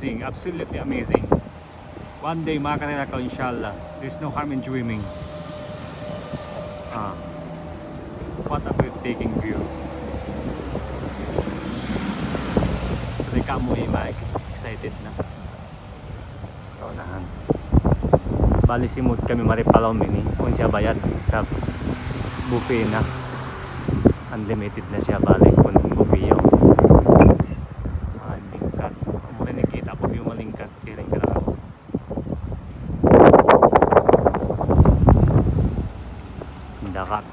amazing, absolutely amazing. One day makakita ko inshallah. There's no harm in dreaming. What a breathtaking view. So kamu excited na. Kaunahan. Bali simut kami maripalaw mini. Kung siya bayad sa buffet na. Unlimited na siya bali kung buffet yun. Malingkat. Mula nakita ko yung malingkat. Kiring ka lang ako. Dakat